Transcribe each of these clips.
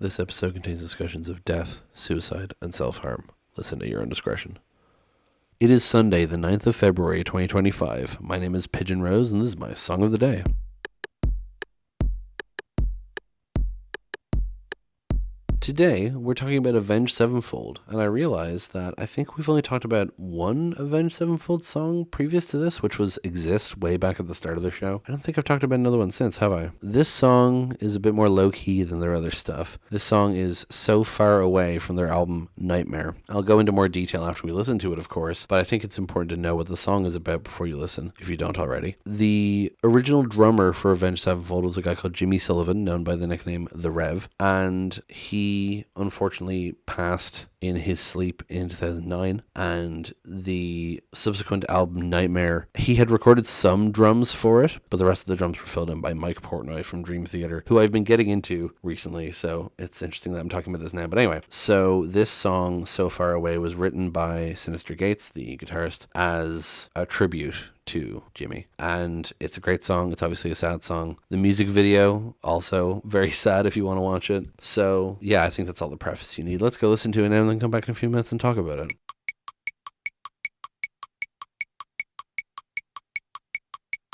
This episode contains discussions of death, suicide, and self-harm. Listen at your own discretion. It is Sunday, the 9th of February, 2025. My name is Pigeon Rose, and this is my song of the day. Today, we're talking about Avenged Sevenfold, and I realized that I think we've only talked about one Avenged Sevenfold song previous to this, which was Exist way back at the start of the show. I don't think I've talked about another one since, have I? This song is a bit more low-key than their other stuff. This song is So Far Away from their album Nightmare. I'll go into more detail after we listen to it, of course, but I think it's important to know what the song is about before you listen, if you don't already. The original drummer for Avenged Sevenfold was a guy called Jimmy Sullivan, known by the nickname The Rev, and he unfortunately passed in his sleep in 2009, and the subsequent album Nightmare, he had recorded some drums for it, but the rest of the drums were filled in by Mike Portnoy from Dream Theater, who I've been getting into recently, so it's interesting that I'm talking about this now. But anyway, so this song, So Far Away, was written by Sinister Gates, the guitarist, as a tribute to Jimmy, and it's a great song. It's obviously a sad song. The music video, also very sad if you want to watch it. So yeah, I think that's all the preface you need. Let's go listen to it now and then come back in a few minutes and talk about it.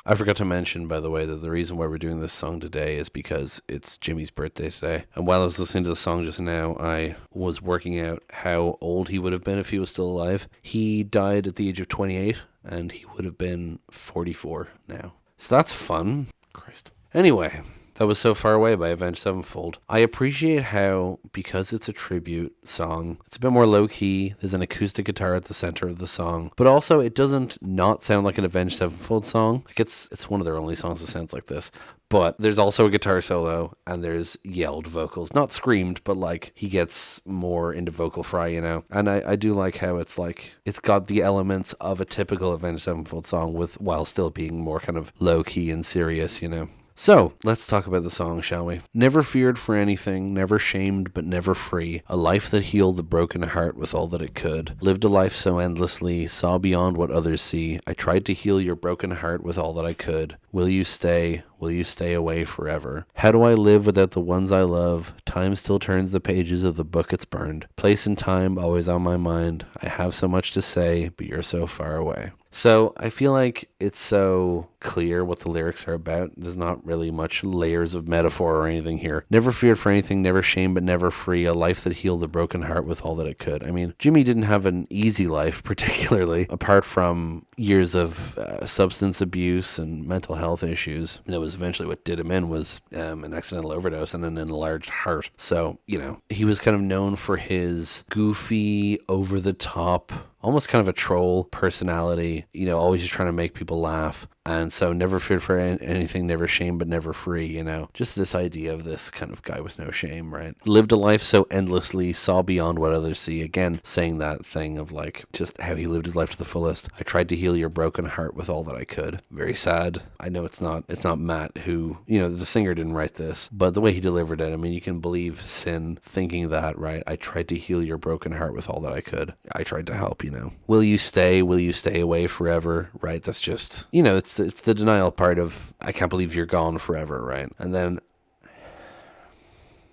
I forgot to mention, by the way, that the reason why we're doing this song today is because it's Jimmy's birthday today. And while I was listening to the song just now, I was working out how old he would have been if he was still alive. He died at the age of 28, and he would have been 44 now. So that's fun. Christ. Anyway, that was So Far Away by Avenged Sevenfold. I appreciate how, because it's a tribute song, it's a bit more low-key. There's an acoustic guitar at the center of the song, but also it doesn't not sound like an Avenged Sevenfold song. Like it's one of their only songs that sounds like this. But there's also a guitar solo, and there's yelled vocals. Not screamed, but like he gets more into vocal fry, you know? And I do like how it's like, it's got the elements of a typical Avenged Sevenfold song while still being more kind of low-key and serious, you know? So, let's talk about the song, shall we? Never feared for anything, never shamed but never free. A life that healed the broken heart with all that it could. Lived a life so endlessly, saw beyond what others see. I tried to heal your broken heart with all that I could. Will you stay? Will you stay away forever? How do I live without the ones I love? Time still turns the pages of the book it's burned. Place and time always on my mind. I have so much to say, but you're so far away. So I feel like it's so clear what the lyrics are about. There's not really much layers of metaphor or anything here. Never feared for anything, never shamed but never free. A life that healed the broken heart with all that it could. I mean, Jimmy didn't have an easy life, particularly, apart from years of substance abuse and mental health issues. That was eventually what did him in, was an accidental overdose and an enlarged heart. So, you know, he was kind of known for his goofy, over-the-top, almost kind of a troll personality, you know, always just trying to make people laugh. And so never feared for anything, never shamed but never free, you know. Just this idea of this kind of guy with no shame, right? Lived a life so endlessly, saw beyond what others see. Again, saying that thing of like just how he lived his life to the fullest. I tried to heal your broken heart with all that I could. Very sad. I know it's not Matt who, you know, the singer didn't write this, but the way he delivered it, I mean, you can believe Sin thinking that, right? I tried to heal your broken heart with all that I could. I tried to help, you know. Will you stay? Will you stay away forever? Right? That's just, you know, it's the denial part of, I can't believe you're gone forever, right? And then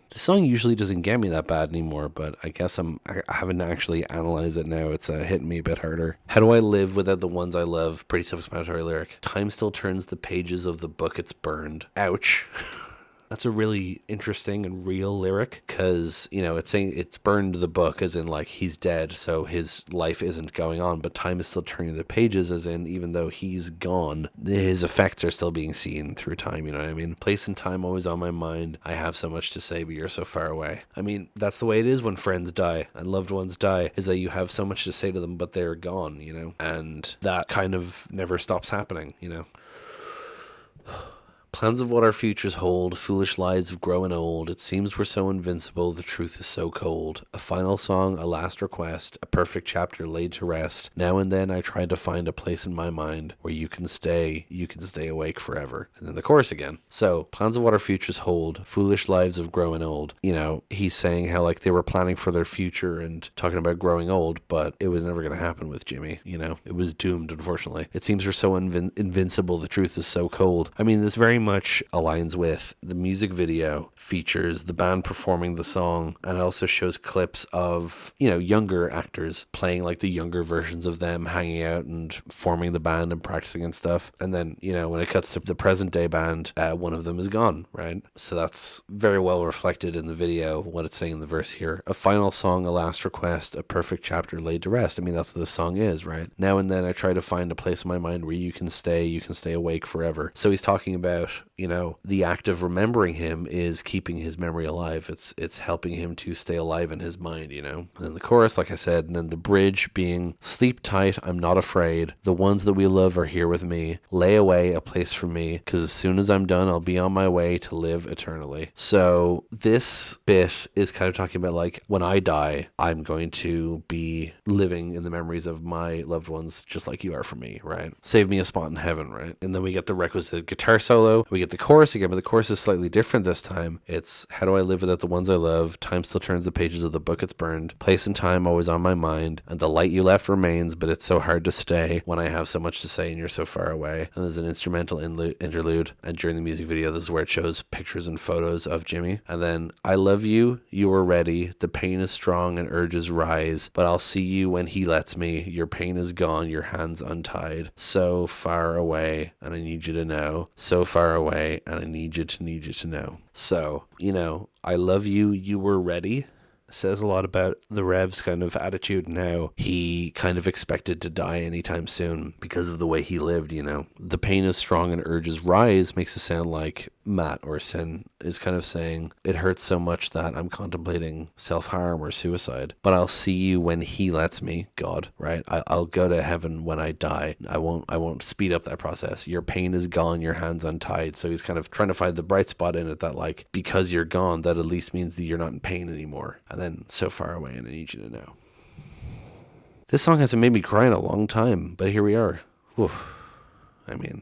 the song usually doesn't get me that bad anymore, but I guess I haven't actually analyzed it now. It's hitting me a bit harder. How do I live without the ones I love? Pretty self-explanatory lyric. Time still turns the pages of the book it's burned. Ouch. That's a really interesting and real lyric, because, you know, it's saying it's burned the book, as in, like, he's dead, so his life isn't going on, but time is still turning the pages, as in, even though he's gone, his effects are still being seen through time, you know what I mean? Place and time always on my mind. I have so much to say, but you're so far away. I mean, that's the way it is when friends die and loved ones die, is that you have so much to say to them, but they're gone, you know? And that kind of never stops happening, you know? Plans of what our futures hold, foolish lies of growing old. It seems we're so invincible, the truth is so cold. A final song, a last request, a perfect chapter laid to rest. Now and then I try to find a place in my mind where you can stay awake forever. And then the chorus again. So, plans of what our futures hold, foolish lives of growing old. You know, he's saying how like they were planning for their future and talking about growing old, but it was never going to happen with Jimmy, you know. It was doomed, unfortunately. It seems we're so invincible, the truth is so cold. I mean, this very much aligns with the music video, features the band performing the song, and it also shows clips of, younger actors playing like the younger versions of them, hanging out and forming the band and practicing and stuff. And then, when it cuts to the present day band, one of them is gone, right? So that's very well reflected in the video, what it's saying in the verse here. A final song, a last request, a perfect chapter laid to rest. I mean, that's what this song is, right? Now and then I try to find a place in my mind where you can stay awake forever. So he's talking about, the act of remembering him is keeping his memory alive. It's helping him to stay alive in his mind, And then the chorus, like I said, and then the bridge being, sleep tight, I'm not afraid. The ones that we love are here with me. Lay away a place for me, because as soon as I'm done, I'll be on my way to live eternally. So this bit is kind of talking about like, when I die, I'm going to be living in the memories of my loved ones, just like you are for me, right? Save me a spot in heaven, right? And then we get the requisite guitar solo. We get the chorus again, but the chorus is slightly different this time. It's, how do I live without the ones I love? Time still turns the pages of the book it's burned. Place and time always on my mind. And the light you left remains, but it's so hard to stay when I have so much to say and you're so far away. And there's an instrumental interlude. And during the music video, this is where it shows pictures and photos of Jimmy. And then, I love you, you were ready. The pain is strong and urges rise. But I'll see you when he lets me. Your pain is gone, your hands untied. So far away, and I need you to know. So far away, and I need you to know. So, I love you, you were ready. Says a lot about the Rev's kind of attitude and how he kind of expected to die anytime soon because of the way he lived, The pain is strong and urges rise makes it sound like Matt or Sin is kind of saying, it hurts so much that I'm contemplating self-harm or suicide, but I'll see you when he lets me, God, right? I'll go to heaven when I die. I won't speed up that process. Your pain is gone, your hands untied. So he's kind of trying to find the bright spot in it, that like, because you're gone, that at least means that you're not in pain anymore. And then, so far away, and I need you to know. This song hasn't made me cry in a long time, but here we are. Whew. I mean,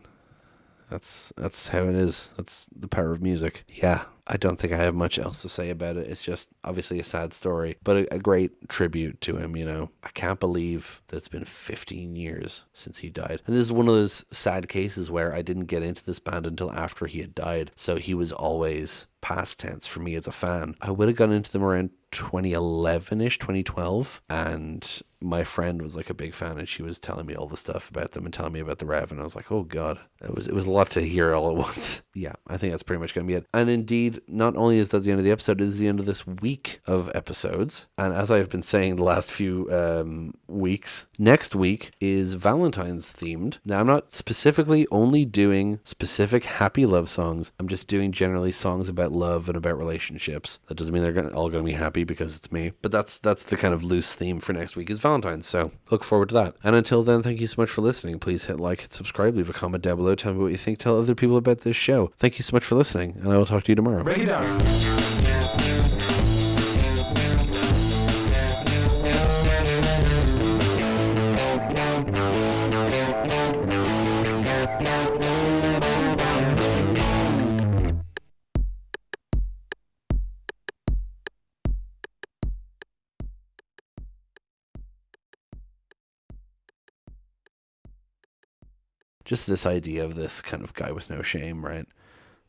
that's how it is. That's the power of music. Yeah, I don't think I have much else to say about it. It's just obviously a sad story, but a great tribute to him, I can't believe that it's been 15 years since he died. And this is one of those sad cases where I didn't get into this band until after he had died. So he was always past tense for me as a fan. I would have gone into them around 2011-ish, 2012, and my friend was like a big fan, and she was telling me all the stuff about them and telling me about the Rev, and I was like, oh god, it was a lot to hear all at once. Yeah, I think that's pretty much gonna be it. And indeed, not only is that the end of the episode, it is the end of this week of episodes, and as I've been saying the last few weeks, next week is Valentine's themed. Now, I'm not specifically only doing specific happy love songs. I'm just doing generally songs about love and about relationships. That doesn't mean they're all going to be happy because it's me, but that's the kind of loose theme for next week is Valentine's. So look forward to that. And until then, thank you so much for listening. Please hit like, hit subscribe, leave a comment down below. Tell me what you think. Tell other people about this show. Thank you so much for listening, and I will talk to you tomorrow. Break it down. Just this idea of this kind of guy with no shame, right?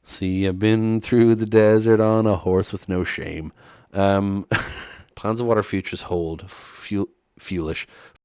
See, I've been through the desert on a horse with no shame. Plans of what our futures hold. Foolish.